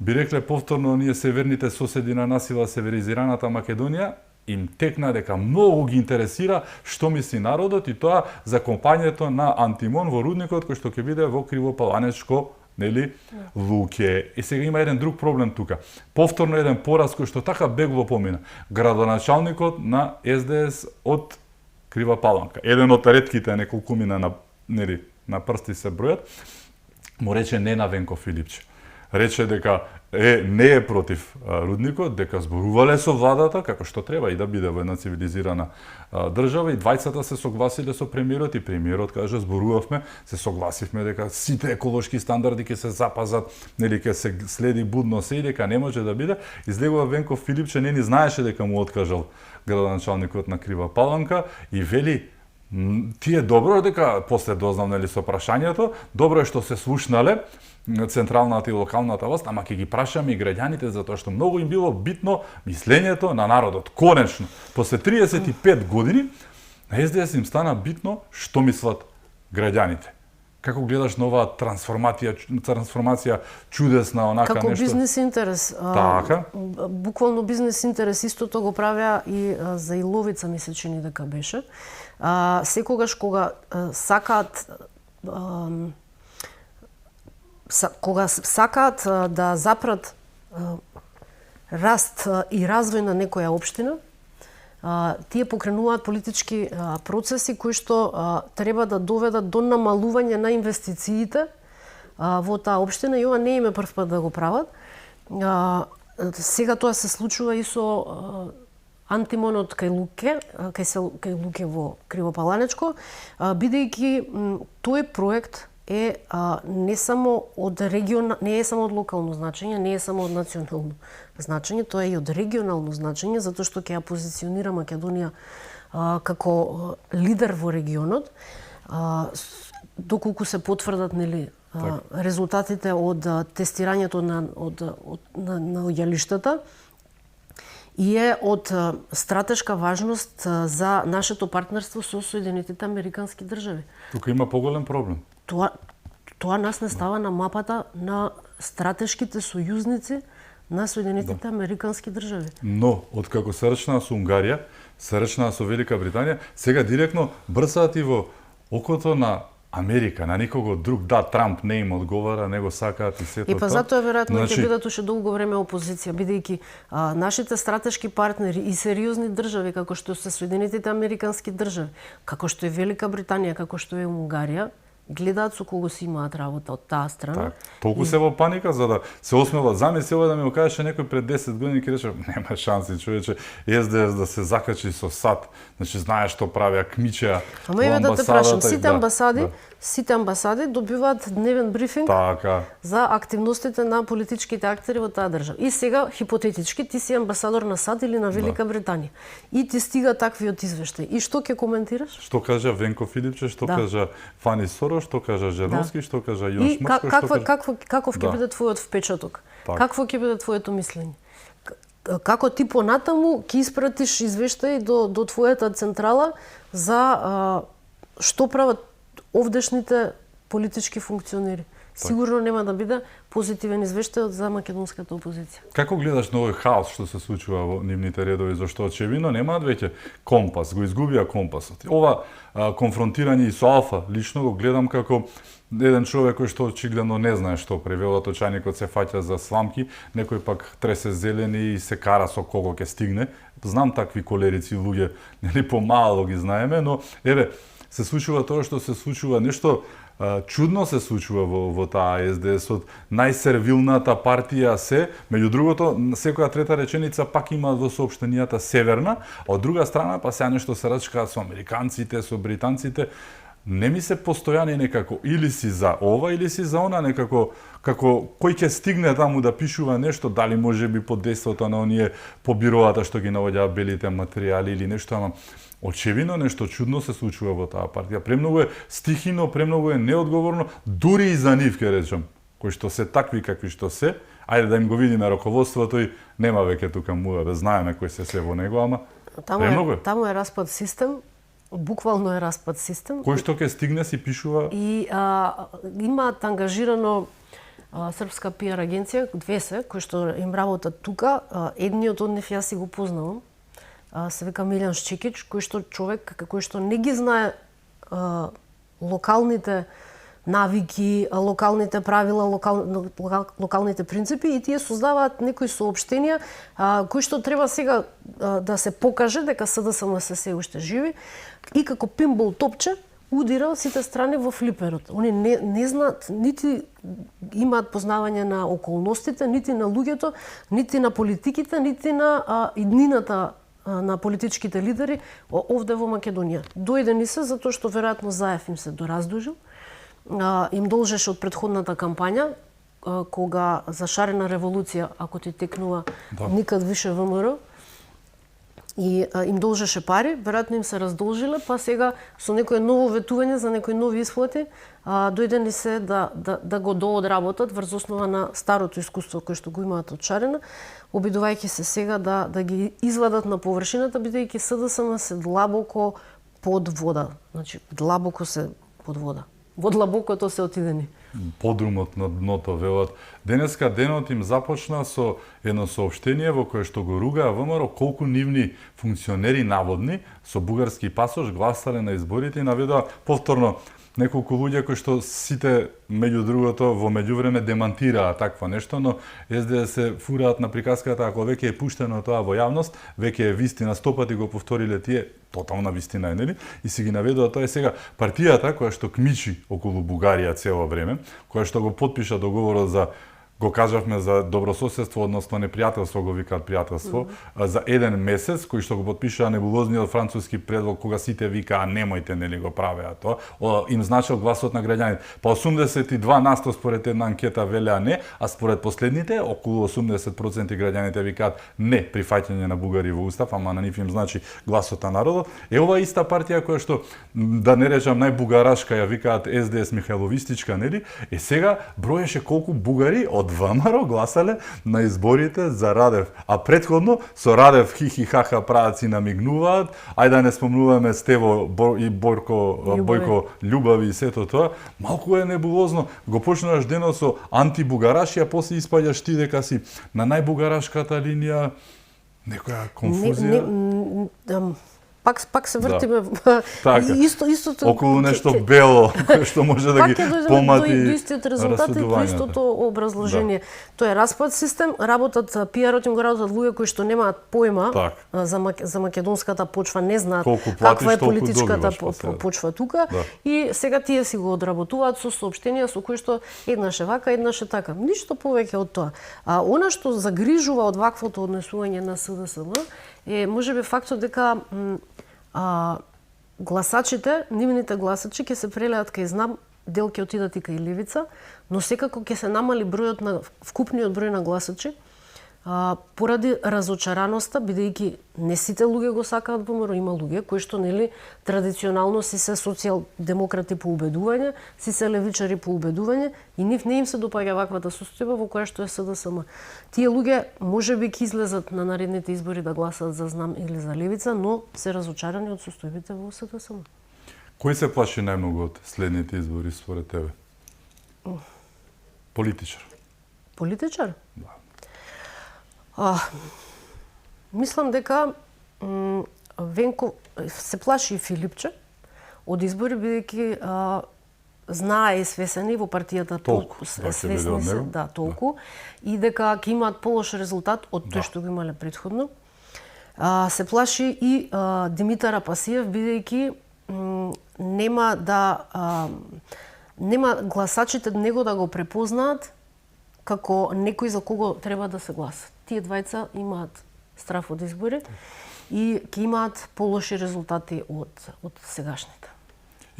би рекле повторно ние северните соседи на насила северизираната Македонија им текна дека многу ги интересира што мисли народот и тоа за компањето на Антимон во рудникот кој што ќе биде во Кривопаланечко, нели, луќе. И сега има еден друг проблем тука. Повторно еден пораз кој што така бегло помина. Градоначалникот на СДС од Крива Паланка, еден од ретките неколкумина на прсти се бројат, му рече не на Венко Филипче. Рече дека не е против рудникот, дека зборувале со владата, како што треба и да биде во една цивилизирана држава, и двајцата се согласиле со премиерот и премиерот каже зборувавме, се согласивме дека сите еколошки стандарди ќе се запазат, нели ќе се следи будно се и дека не може да биде. Излегува Венко Филипче, не ни знаеше дека му откажал градоначалникот на Крива Паланка и вели тие добро дека после дознав нели со прашањето, добро е што се слушнале централната и локалната власт, ама ќе ги прашаме и граѓаните затоа што многу им било битно мислењето на народот. Конечно, после 35 години на СДС им стана битно што мислат граѓаните. Како гледаш на оваа трансформација чудесна, онака како нешто? Како бизнес интерес. Така. Буквално бизнес интерес истото го правеа и за Иловица ми се чини дека беше. Секогаш кога сакаат да запрат раст и развој на некоја општина, тие покренуваат политички процеси кои што треба да доведат до намалување на инвестициите во таа општина и ова не им е прв пат да го прават. Сега тоа се случува и со Антимонот кај Луќе во Кривопаланечко, бидејќи тој проект не е само од локално значење, не е само од национално значење, тоа е и од регионално значење, затоа што ќе ја позиционира Македонија како лидер во регионот, доколку се потврдат нели резултатите од тестирањето на јалиштата, и е од стратешка важност за нашето партнерство со Соединетите Американски држави. Тука има поголем проблем. Тоа нас не става на мапата на стратешките сојузници на Соединетите Американски држави. Но, откако се рачнаа со Унгарија, се рачнаа со Велика Британија, сега директно брсаат и во окото на Америка, на никого друг. Да, Трамп не им одговара, не го сакаат и сето тоа. И па затоа веројатно ќе бидат уште долго време опозиција, бидејќи нашите стратешки партнери и сериозни држави како што се Соединетите Американски држави, како што е Велика Британија, како што е Унгарија, гледаат со кого си имаат работа од таа страна. Толку се во паника за да се осмелат. Замисли ова да ми го кажеше некој пред 10 години, ќе рече нема шанси, човече, СДС да се закачи со САД. Значи знаеш што правеа кмичеа. Ама еве да те прашам, сите амбасади добиваат дневен брифинг за активностите на политичките актери во таа држава. И сега хипотетички ти си амбасадор на САД или на Велика Британија. И ти стига таквиот извештај. И што ќе коментираш? Што кажа Венко Филипче, што кажа Фани Соро, што кажа Жерновски, што кажа Јон Шмрчко, каков ќе биде твојот впечаток? Какво ќе биде твоето мислење? Како ти понатаму ќе испратиш извештај до твојата централа за што прават овдешните политички функционери сигурно нема да биде позитивен извештај за македонската опозиција. Како гледаш на овој хаос што се случува во нивните редови, зашто очевидно немаат веќе компас, го изгубија компасот. Ова конфронтирање и со Алфа, лично го гледам како еден човек кој што очигледно не знае што превелот очаникот се фаќа за сламки, некој пак тресе зелени и се кара со кого ќе стигне. Знам такви колерици луѓе, нели помало ги знаеме, но еве се случува тоа што се случува, нешто чудно се случува во таа СДС од најсервилната партија се, меѓу другото, секоја трета реченица пак има во соопштенијата северна, а од друга страна па сега нешто се рачкаат со американците, со британците. Не ми се постојани некако или си за ова или си за она, некако како кој ќе стигне таму да пишува нешто, дали може би под действото на оние по бироата што ги навоѓаат белите материјали или нешто, ама очевидно нешто чудно се случува во таа партија. Премногу е стихино, премногу е неодговорно, дури и за нив ќе речам, кои што се такви какви што се. Ајде да им го видиме раководството и нема веќе тука мува, да знаеме кои се во него, ама таму е распад систем. Буквално е распад систем. Кој што ќе стигне си пишува и имаат ангажирано српска пиар агенција, две се, кои што им работат тука. Едниот од нив јас си го познавам. Се века Милјан Шчекич, кој што човек кој што не ги знае локалните навики, локалните правила, локалните принципи и тие создаваат некои соопштенија кои што треба сега да се покаже дека СДСМ се уште живи и како пинбол топче удира сите страни во флиперот. Они не знаат, нити имаат познавање на околностите, нити на луѓето, нити на политиките, нити на иднината на политичките лидери овде во Македонија. Дојдени се затоа што веројатно Заев им се дораздужил, им должеше од претходната кампања, кога за шарена револуција, ако ти текнува никад више ВМРО, и им должеше пари, веројатно им се раздолжиле, па сега со некое ново ветување за некои нови исплати, дојдени се да го доодработат врз основа на старото искуство кое што го имаат од шарена, обидувајќи се сега да ги извадат на површината, бидејќи СДСМ се длабоко под вода. Значи, длабоко се под вода. Во длабокото се отидени. Подрумот на дното, велат. Денеска денот им започна со едно соопштение во кое што го ругаа ВМРО колку нивни функционери наводни со бугарски пасош гласале на изборите и наведоа повторно неколку луѓе кои што сите меѓу другото во меѓувреме демантираа такво нешто, но СДС се фураат на приказката ако веќе е пуштено тоа во јавност, веќе е вистина, 100 пати го повториле тие, тотална вистина е, нели? И си ги наведоа тоа е сега партијата која што кмичи околу Бугарија цело време, која што го потпиша договорот за го кажавме за добрососедство, односно непријателство, го викаат пријателство, за еден месец, кој што го потпишаа небулозниот француски предлог, кога сите викаа немојте, нели го правеа тоа, им значил гласот на граѓаните. Па 82% според една анкета велеа не, а според последните, околу 80% граѓаните викаат не прифаќање на бугари во устав, ама на нив им значи гласот на народот. Е ова иста партија која што, да не речам најбугарашка, ја викаат СДС Михајловистичка, нели? Е сега броеше колку бугари од ВМРО гласале на изборите за Радев. А претходно со Радев хихи-хаха прават си намигнуваат, ајде да не спомнуваме Стево и Бојко Љубави и сето тоа. Малку е небулозно. Го почнуваш денот со антибугарашија, после испаѓаш ти дека си на најбугарашката линија, некоја конфузија. Пак се вртиме истото околу нешто бело што може да ги помати до истиот резултат и до истото образложение. Тоа е распад систем, работат пиарот им го работат луѓе кои што немаат појма за македонската почва, не знаат каква е политичката почва тука и сега тие си го одработуваат со соопштенија со кои што еднаш е вака, еднаш е така. Ништо повеќе од тоа. Она што загрижува од ваквото однесување на СДСМ е можеби фактот дека гласачите, нивните гласачи ќе се прелеат кај знам, дел ќе отидат и кај левица, но секако ќе се намали бројот на вкупниот број на гласачи поради разочараноста, бидејќи не сите луѓе го сакаат ВМРО, има луѓе кои што нели традиционално си се социјалдемократи по убедување, си се левичари по убедување и нив не им се допаѓа ваквата состојба во која што е СДСМ. Тие луѓе можеби ќе излезат на наредните избори да гласат за знам или за левица, но се разочарани од состојбите во СДСМ. Кој се плаши најмногу од следните избори според тебе? Политичар. Политичар? Да. Мислам дека Венко се плаши и Филипче од избори, бидејќи знае и свесен и во партијата толку свесни се, да, толку, и дека ќе имаат полош резултат од тој што го имале претходно. Се плаши и Димитар Апасиев, бидејќи нема гласачите него да го препознаат како некој за кого треба да се гласат. Тие двајца имаат страф од избори и ќе имаат полоши резултати од сегашните.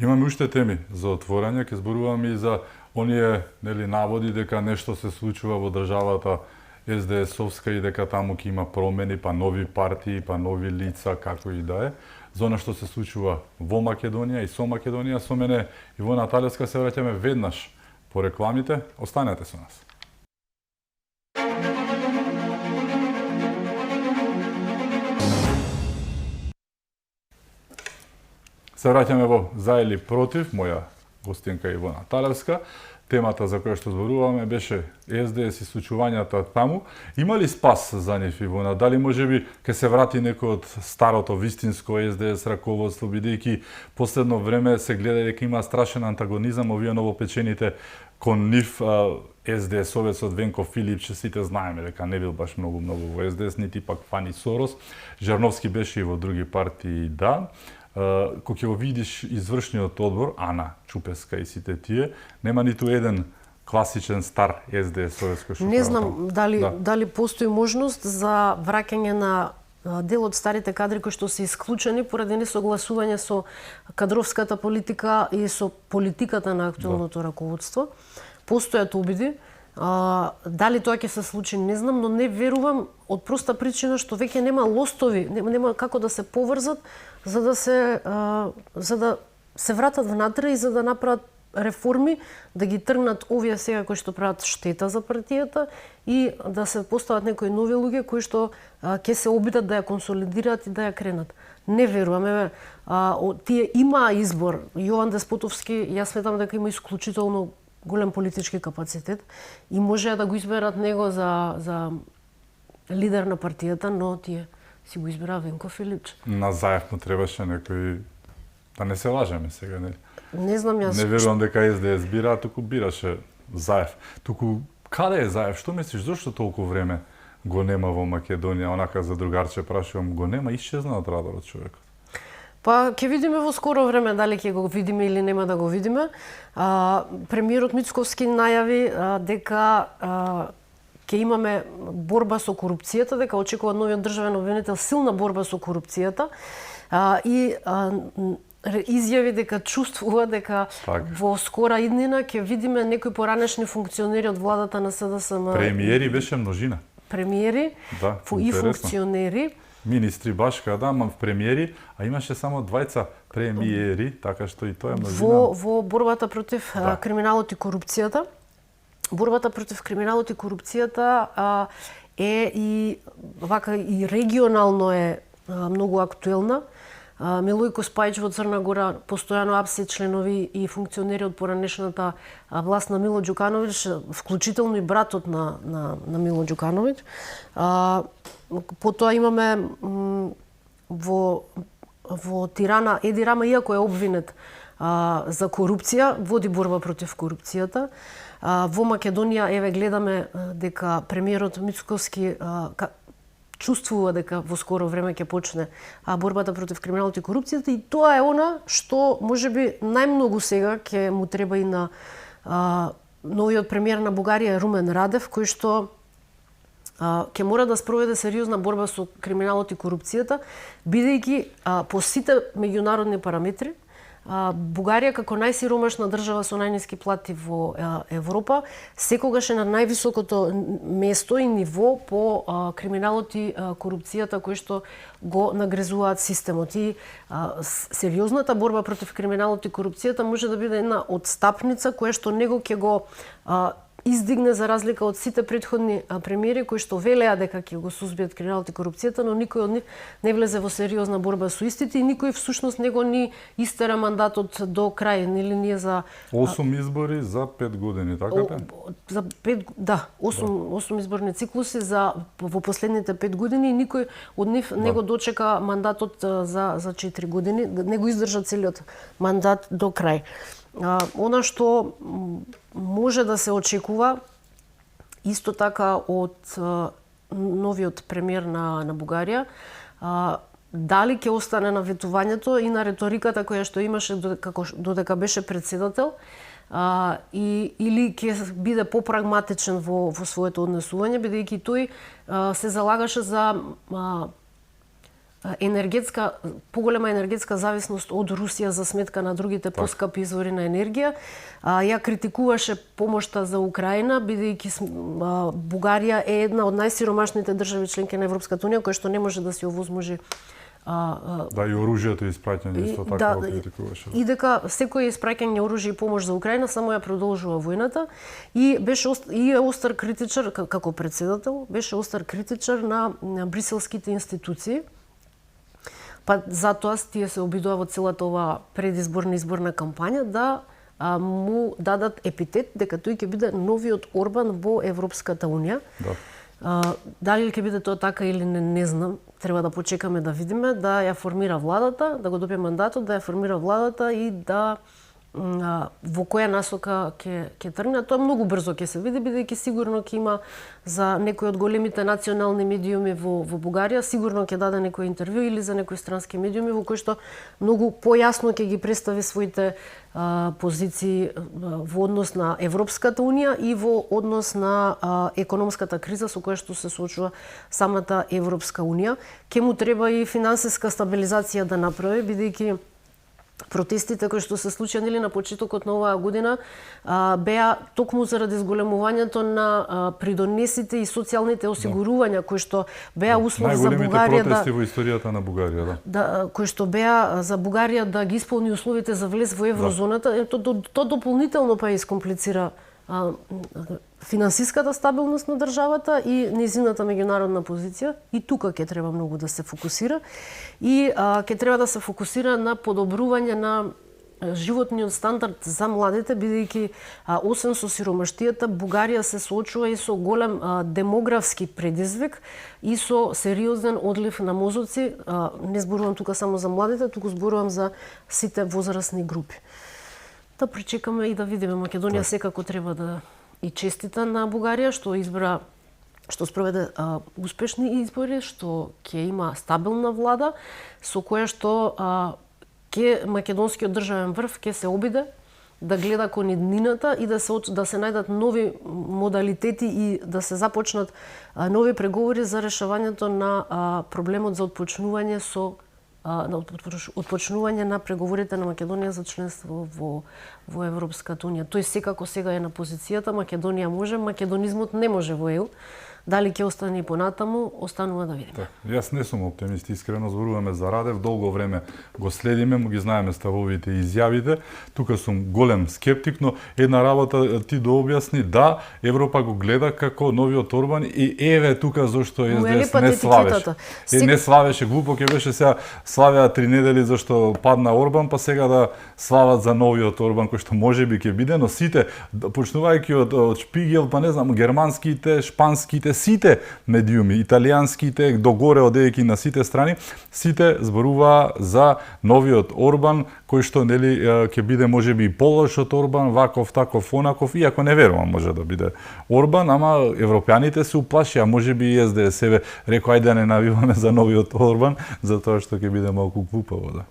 Имаме уште теми за отворање, ќе зборуваме и за оние наводи дека нешто се случува во државата СДС-овска и дека таму ќе има промени, па нови партии, па нови лица, како и да е. За она што се случува во Македонија и со Македонија, со мене Ивона Талевска, се враќаме веднаш по рекламите. Останете со нас. Се враќаме во За или против, моја гостинка Ивона Талевска. Темата за која што зборуваме беше СДС и случувањата таму. Има ли спас за нив, Ивона? Дали можеби ќе се врати некој од старото вистинско СДС раководство, бидејќи последно време се гледа дека има страшен антагонизам овие новопечените кон нив СДС-овецот Венко Филипче, сите знаеме дека не бил баш многу во СДС, нити пак Фани Сорос. Жарновски беше и во други партии, да. Кога ќе го видиш извршниот одбор, Ана Чупеска и сите тие, нема ниту еден класичен стар СДС-овец кој што не знам дали постои можност за враќање на дел од старите кадри кои што се исклучени поради несогласување со кадровската политика и со политиката на актуелното раководство. Постојат обиди. Дали тоа ќе се случи, не знам, но не верувам од проста причина што веќе нема лостови, нема како да се поврзат за да се вратат внатре и за да направат реформи, да ги тргнат овие сега кои што прават штета за партијата и да се постават некои нови луѓе кои што ќе се обидат да ја консолидираат и да ја кренат. Не верувам. Тие има избор. Јован Деспотовски, јас сметам дека има исклучително голем политички капацитет и може да го изберат него за лидер на партијата, но тие си го избира Венко Филипче. На Заев му требаше некој... Да не се лажеме сега, нели? Не знам јас. Не верувам дека СДС бира, туку бираше Заев. Туку, каде е Заев? Што мислиш, зошто толку време го нема во Македонија? Онака за другарче прашувам, го нема, исчезна од радарот човекот. Па ќе видиме во скоро време дали ќе го видиме или нема да го видиме. Премиерот Мицковски најави дека ќе имаме борба со корупцијата, дека очекува новиот државен обвинител силна борба со корупцијата и изјави дека чувствува дека во скора иднина ќе видиме некои поранешни функционери од владата на СДСМ. Премиери беше множина. Премиери и функционери. Министри башка, да, ама премиери, а имаше само двајца премиери, така што и тоа е множина. Во борбата против криминалот и корупцијата. Борбата против криминалот и корупцијата е и вака и регионално е многу актуелна. Милојко Спајч во Црна Гора, постојано апси членови и функционери од поранешната власт на Мило Ѓукановиќ, вклучително и братот на Мило Ѓукановиќ. Потоа имаме во Тирана Еди Рама, иако е обвинет за корупција, води борба против корупцијата. Во Македонија, еве, гледаме дека премиерот Мицковски чувствува дека во скоро време ќе почне борбата против криминалот и корупцијата и тоа е она што можеби најмногу сега ќе му треба и на новиот премиер на Бугарија Румен Радев, кој што ќе мора да спроведе сериозна борба со криминалот и корупцијата, бидејќи по сите меѓународни параметри Бугарија како најсиромашна држава со најниски плати во Европа секогаш е на највисокото место и ниво по криминалот и корупцијата кои што го нагрезуваат системот. И сериозната борба против криминалот и корупцијата може да биде една одстапница која што него ќе го издигне за разлика од сите претходни премиери кои што велеа дека ќе го сузбијат криминалот и корупцијата, но никој од нив не влезе во сериозна борба со истите и никој всушност не го ни истера мандатот до крај, нели ние за 8 избори за 5 години, така бе? За 8 изборни циклуси во последните 5 години и никој од нив не го дочека мандатот за 4 години, не го издржа целиот мандат до крај. Она што може да се очекува исто така од новиот премиер на Бугарија, дали ќе остане на ветувањето и на реториката која што имаше додека беше председател, или ќе биде попрагматичен во своето однесување, бидејќи тој се залагаше за поголема енергетска зависност од Русија за сметка на другите поскапи извори на енергија. Ја критикуваше помошта за Украина, бидејќи Бугарија е една од најсиромашните држави членки на Европската унија, која што не може да си овозможи и оружјето испраќање исто така го критикуваше. И дека секој испраќање оружје и помош за Украина само ја продолжува војната и беше е остар критичар како председател, беше остар критичар на бриселските институции. Па затоа тие се обидува во целата оваа предизборна изборна кампања да му дадат епитет дека тој ќе биде новиот Орбан во Европската унија. Дали ќе биде тоа така или не знам. Треба да почекаме да видиме, да ја формира владата, да го добие мандатот, да ја формира владата и да во која насока ќе тргне. Тоа многу брзо ќе се види, бидејќи сигурно ќе има за некои од големите национални медиуми во Бугарија, сигурно ќе даде некој интервју или за некои странски медиуми во кои што многу појасно ќе ги представи своите позиции во однос на Европската унија и во однос на економската криза со која што се соочува самата Европска унија. Ке му треба и финансиска стабилизација да направи, бидејќи протестите кои што се случија на почетокот на оваа година беа токму заради зголемувањето на придонесите и социјалните осигурувања кои што беа услов за Бугарија најголемите протести во историјата на Бугарија, кои што беа за Бугарија да ги исполни условите за влез во еврозоната, тоа дополнително па искомплицира финансиската стабилност на државата и нејзината меѓународна позиција, и тука ќе треба многу да се фокусира и ќе треба да се фокусира на подобрување на животниот стандард за младите, бидејќи освен со сиромаштијата Бугарија се соочува и со голем демографски предизвик и со сериозен одлив на мозоци. Не зборувам тука само за младите, туку зборувам за сите возрастни групи. Да пречекаме и да видиме. Македонија секако треба да и честита на Бугарија што спроведе успешни избори, што ќе има стабилна влада со која што македонскиот државен врв ќе се обиде да гледа кон иднината и да се најдат нови модалитети и да се започнат нови преговори за решавањето на проблемот за отпочнување на преговорите на Македонија за членство во Европската унија. Тој секако сега е на позицијата Македонија може, македонизмот не може во ЕУ. Дали ќе остане и понатаму, останува да видиме. Јас не сум оптимист, искрено зборуваме за Радев, долго време го следиме, му ги знаеме ставовите и изјавите. Тука сум голем скептик, но една работа ти да објасни, да, Европа го гледа како новиот Орбан и еве тука зашто СДС не славеше. Не славеше, глупо ќе беше сега славеа 3 недели зашто падна Орбан, па сега да слават за новиот Орбан кој што можеби ќе биде, но сите почнувајќи од Шпигел, па не знам, германските, шпанските, сите медиуми, италијанските, догоре одејќи на сите страни, сите зборуваа за новиот Орбан, кој што нели ќе биде можеби и полош од Орбан, ваков, таков, онаков, иако не верувам може да биде Орбан, ама европјаните се уплашија, можеби и СДС себе рекоа ајде да не навиваме за новиот Орбан, затоа што ќе биде малку глупаво, да.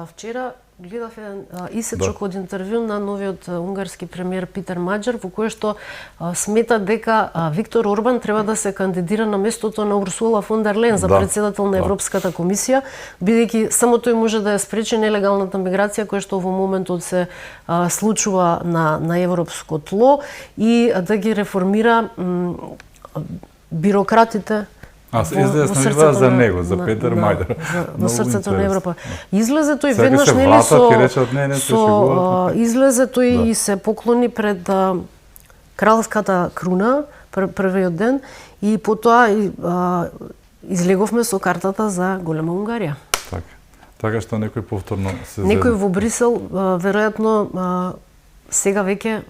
Вчера гледав еден исечок од интервју на новиот унгарски премиер Питер Маџар, во кое што смета дека Виктор Орбан треба да се кандидира на местото на Урсула фон дер Лејен за председател на Европската комисија, бидејќи само тој може да ја спречи нелегалната миграција која што во моментот се случува на европско тло и да ги реформира бирократите СДС навива за него, за Петер Мајдар. Во срцето на Европа. Излезе тој веднаш нели излезе тој и се поклони пред кралската круна првиот ден и потоа излеговме со картата за голема Унгарија. Така што некој повторно се некој во Брисел веројатно сега веќе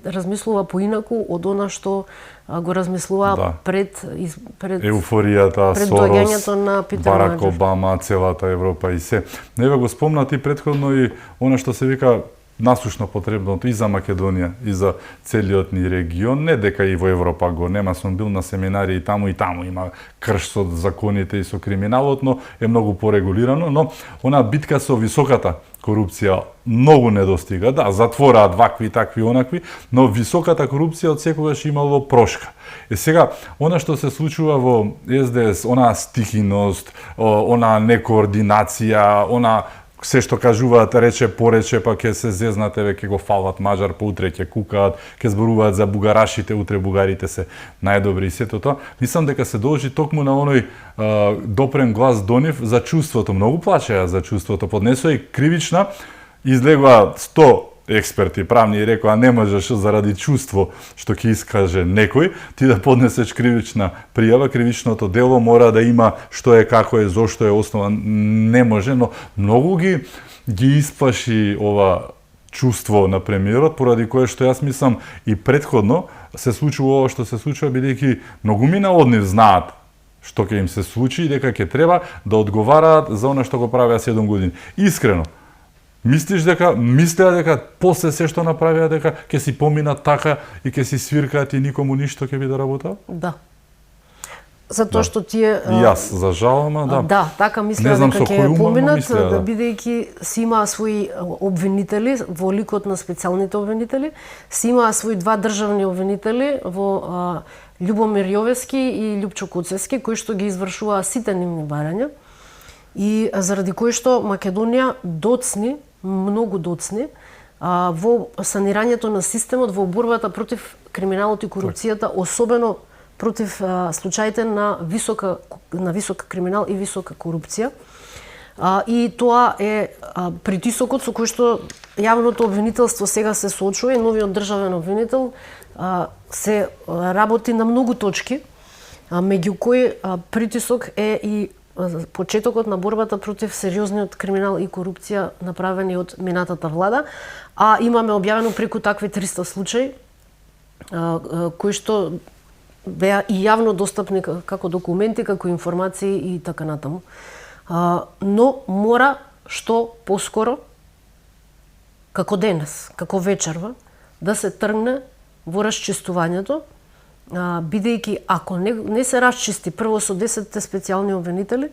размислува поинаку од она што го размислува пред еуфоријата, пред Сорос, доаѓањето на Питер Барак Маџер. Обама, целата Европа и се. Неве го спомна ти претходно и она што се вика насушно потребното и за Македонија и за целиот ни регион, не дека и во Европа го нема, сум бил на семинари и таму има крш со законите и со криминалот, но е многу порегулирано, но она битка со високата корупција многу не достига. Да, затвораат вакви, такви, онакви, но високата корупција од секогаш имало прошка. И сега, она што се случува во СДС, она стихиност, она некоординација, она се што кажуваат рече порече, па ќе се зезнате, ќе го фалат Мажар, па утре ќе кукаат, ќе зборуваат за бугарашите, утре бугарите се најдобри и сето тоа. Мислам дека се должи токму на оној допрен глас до нив за чувството. Многу плачеа за чувството. Поднесоа и кривична, излегоа 100 експерти правни и рекоа не можеш заради чувство што ќе искаже некој ти да поднесеш кривична пријава, кривичното дело мора да има што е, како е, зошто е основа, не може, но многу ги исплаши ова чувство на премиерот, поради кое што јас мислам и претходно се случува ова што се случува, бидејќи многумина од нив знаат што ќе им се случи и дека ќе треба да одговараат за она што го правеа 7 години. Искрено, мислеа дека после се што направија дека ќе си поминат така и ќе си свиркаат и никому ништо ќе биде работа? Да. Затоа што тие Јас за жал, ама да, така мислеа дека ќе поминат, бидејќи си имаа своји обвинители во ликот на специјалните обвинители, си имаа своји два државни обвинители во Љубомир Јовески и Љупчо Коцевски, кои што ги извршуваа сите нивни барања и заради кои што Македонија доцни, многу доцни, во санирањето на системот, во борбата против криминалот и корупцијата, особено против случаите на висок криминал и висока корупција. И тоа е притисокот со кој што јавното обвинителство сега се соочува и новиот државен обвинител се работи на многу точки, меѓу кои притисок е и почетокот на борбата против сериозниот криминал и корупција направени од минатата влада, а имаме објавено преку такви 300 случаи кои што беа и јавно достапни како документи, како информации и така натаму. Но мора што поскоро, како денес, како вечерва, да се тргне во расчистувањето, бидејќи ако не се расчисти прво со 10 специјални обвинители,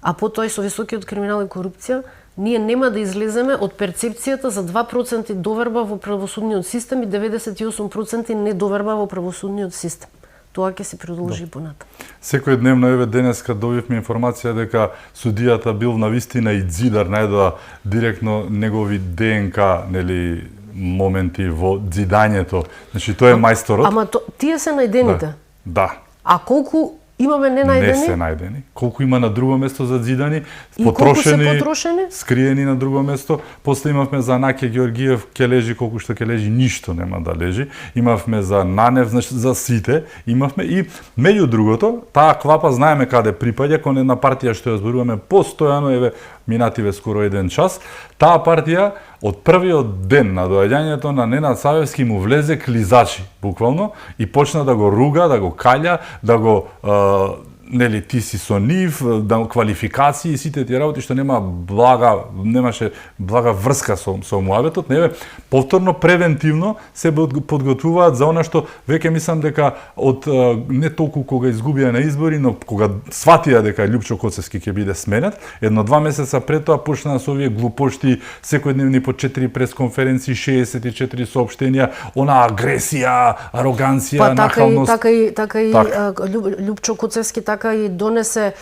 а потоа и со високиот криминал и корупција, ние нема да излеземе од перцепцијата за 2% доверба во правосудниот систем и 98% недоверба во правосудниот систем. Тоа ќе се продолжи понатаму. Секој дневно, еве денеска добивме информација дека судијата бил навистина и Дзидар најдоа директно негови ДНК, нели, моменти во дзидањето. Значи тој е мајсторот. Ама тие се најдените. Да. А колку имаме ненајдени? Не се најдени. Колку има на друго место задзидани, потрошени, скриени на друго место. После имавме за Наке Георгиев ќе лежи колку што ќе лежи, ништо нема да лежи. Имавме за Нанев, значи за сите имавме и меѓу другото, таа клапа знаеме каде припаѓа, кон една партија што ја зборуваме постојано, еве минативе скоро 1 час. Таа партија од првиот ден на доаѓањето на Ненад Савевски му влезе клизачи, буквално, и почна да го руга, да го каља, да го нели ти си со нив, да квалификации и сите тие работи што немаше блага врска со муабетот, неве повторно превентивно се подготвуваат за она што веќе мислам дека од не толку кога изгубија на избори, но кога сватија дека Љупчо Коцевски ќе биде сменет, 1-2 месеца пред тоа почнаа со овие глупошти, секојдневни по 4 пресконференции, 64 соопштенија, она агресија, ароганција, нахалност. Така и Љупчо Коцевски така и донесе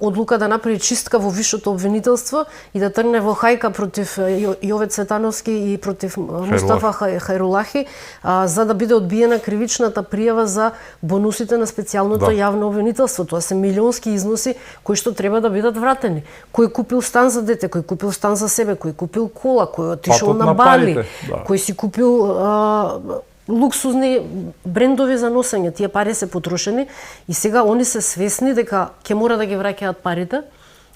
одлука да направи чистка во висшето обвинителство и да тргне во хајка против Јове Цветановски и против Мустафа Хајрулахи, за да биде одбиена кривичната пријава за бонусите на специјалното јавно обвинителство. Тоа се милионски износи кои што треба да бидат вратени. Кој купил стан за дете, кој купил стан за себе, кој купил кола, кој отишол на Бали, кој си купил луксузни брендови за носење. Тие пари се потрошени и сега они се свесни дека ќе мора да ги враќаат парите.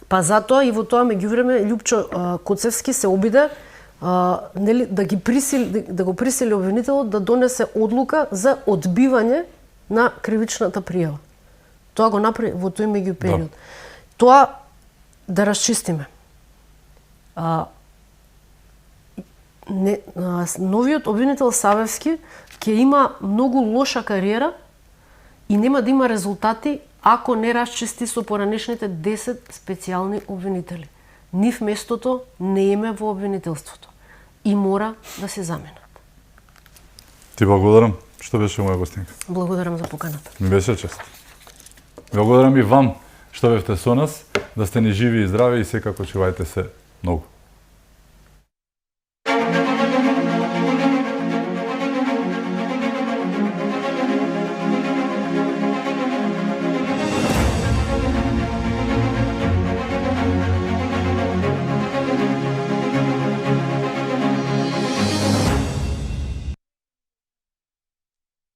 Па затоа и во тоа меѓувреме Љупчо Коцевски се обиде нели да го присили обвинителот да донесе одлука за одбивање на кривичната пријава. Тоа го направи во тој меѓупериод. Тоа да расчистиме. Новиот обвинител Савевски ќе има многу лоша кариера и нема да има резултати ако не расчисти со поранешните 10 специјални обвинители. Нив местото не име во обвинителството и мора да се заменат. Ти благодарам што беше моја гостинка. Благодарам за поканата. Ми беше чест. Благодарам и вам што бевте со нас, да сте ни живи и здрави и секако чувајте се многу.